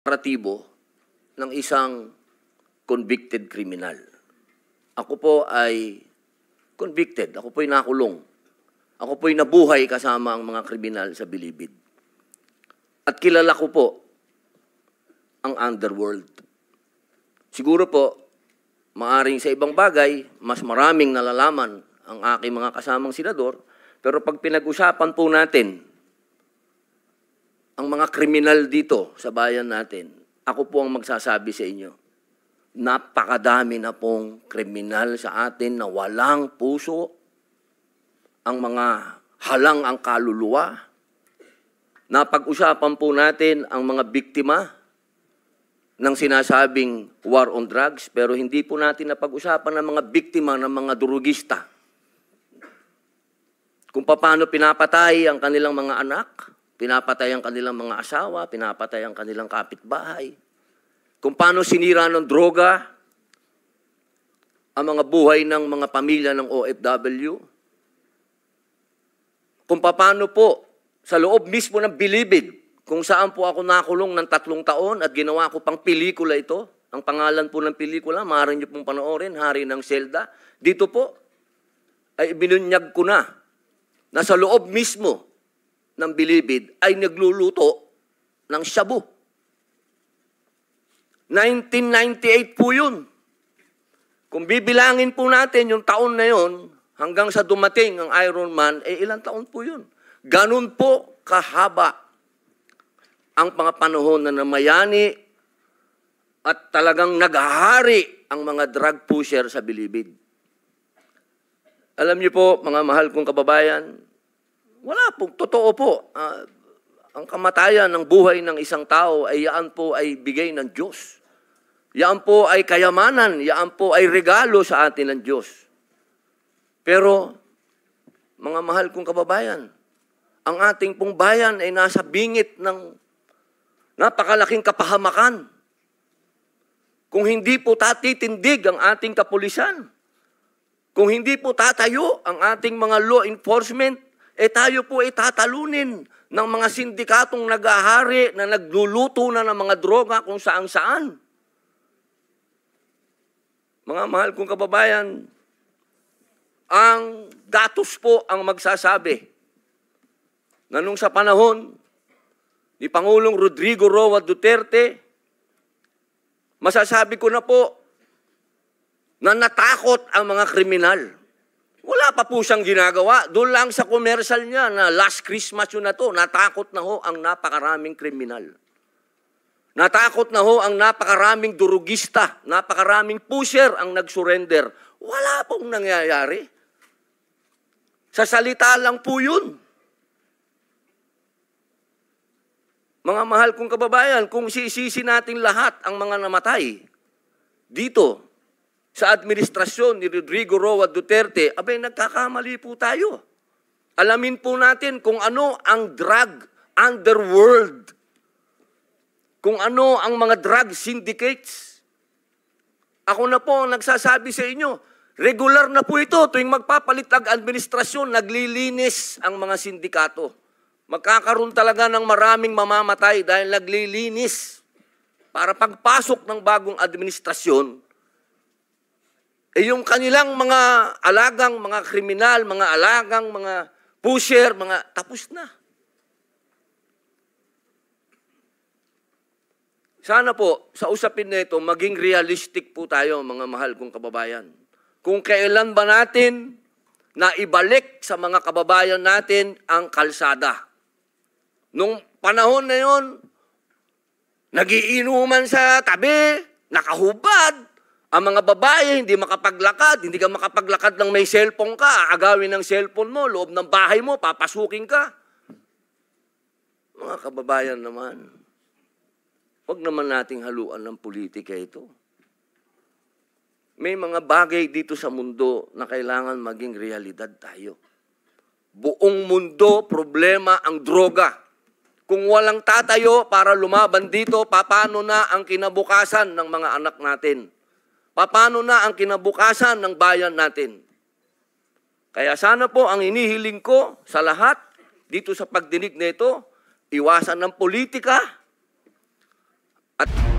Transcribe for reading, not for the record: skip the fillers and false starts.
naratibo ng isang convicted criminal. Ako po ay convicted. Ako po ay nakulong. Ako po ay nabuhay kasama ang mga kriminal sa Bilibid. At kilala ko po ang underworld. Siguro po, maaring sa ibang bagay, mas maraming nalalaman ang aking mga kasamang senador, pero pag pinag-usapan po natin ang mga kriminal dito sa bayan natin, ako po ang magsasabi sa inyo, napakadami na pong kriminal sa atin na walang puso, ang mga halang ang kaluluwa. Napag-usapan po natin ang mga biktima ng sinasabing war on drugs, pero hindi po natin napag-usapan ang mga biktima ng mga durugista. Kung paano pinapatay ang kanilang mga anak, pinapatay ang kanilang mga asawa, pinapatay ang kanilang kapitbahay. Kung paano sinira ng droga ang mga buhay ng mga pamilya ng OFW. Kung paano po sa loob mismo ng Bilibid, kung saan po ako nakulong ng 3 taon at ginawa ko pang pelikula ito. Ang pangalan po ng pelikula, maaari niyo pong panoorin, Hari ng Selda. Dito po ay binunyag ko na sa loob mismo ng Bilibid ay nagluluto ng shabu. 1998 po yun. Kung bibilangin po natin yung taon na yun, hanggang sa dumating ang Iron Man, ilang taon po yun. Ganun po kahaba ang mga panahon na namayani at talagang naghahari ang mga drug pusher sa Bilibid. Alam niyo po, mga mahal kong kababayan, wala po, totoo po. Ang kamatayan ng buhay ng isang tao ay yaan po ay bigay ng Diyos. Yaan po ay kayamanan, yaan po ay regalo sa atin ng Diyos. Pero, mga mahal kong kababayan, ang ating pong bayan ay nasa bingit ng napakalaking kapahamakan. Kung hindi po tatitindig ang ating kapulisan, kung hindi po tatayo ang ating mga law enforcement, tayo po ay tatalunin ng mga sindikatong nag-ahari na nagluluto na ng mga droga kung saan-saan. Mga mahal kong kababayan, ang datos po ang magsasabi na nung sa panahon ni Pangulong Rodrigo Roa Duterte, masasabi ko na po na natakot ang mga kriminal. Wala pa po siyang ginagawa. Doon lang sa commercial niya na last Christmas yun na to, natakot na ho ang napakaraming kriminal. Natakot na ho ang napakaraming durugista, napakaraming pusher ang nag-surrender. Wala pong nangyayari. Sa salita lang po yun. Mga mahal kong kababayan, kung sisisi natin lahat ang mga namatay dito sa administrasyon ni Rodrigo Roa Duterte, abay nagkakamali po tayo. Alamin po natin kung ano ang drug underworld, kung ano ang mga drug syndicates. Ako na po ang nagsasabi sa inyo, regular na po ito tuwing magpapalit ang administrasyon, naglilinis ang mga sindikato. Magkakaroon talaga ng maraming mamamatay dahil naglilinis. Para pagpasok ng bagong administrasyon, yung kanilang mga alagang, mga kriminal, mga alagang, mga pusher, mga tapos na. Sana po, sa usapin na ito, maging realistic po tayo, mga mahal kong kababayan. Kung kailan ba natin na ibalik sa mga kababayan natin ang kalsada. Nung panahon na yon, nagiinuman sa tabi, nakahubad, ang mga babae hindi makapaglakad, hindi ka makapaglakad ng may cellphone ka, aagawin ng cellphone mo, loob ng bahay mo, papasukin ka. Mga kababayan naman, huwag naman nating haluan ng politika ito. May mga bagay dito sa mundo na kailangan maging realidad tayo. Buong mundo, problema ang droga. Kung walang tatayo para lumaban dito, paano na ang kinabukasan ng mga anak natin? Paano na ang kinabukasan ng bayan natin? Kaya sana po ang inihiling ko sa lahat dito sa pagdinig na ito, iwasan ng politika, At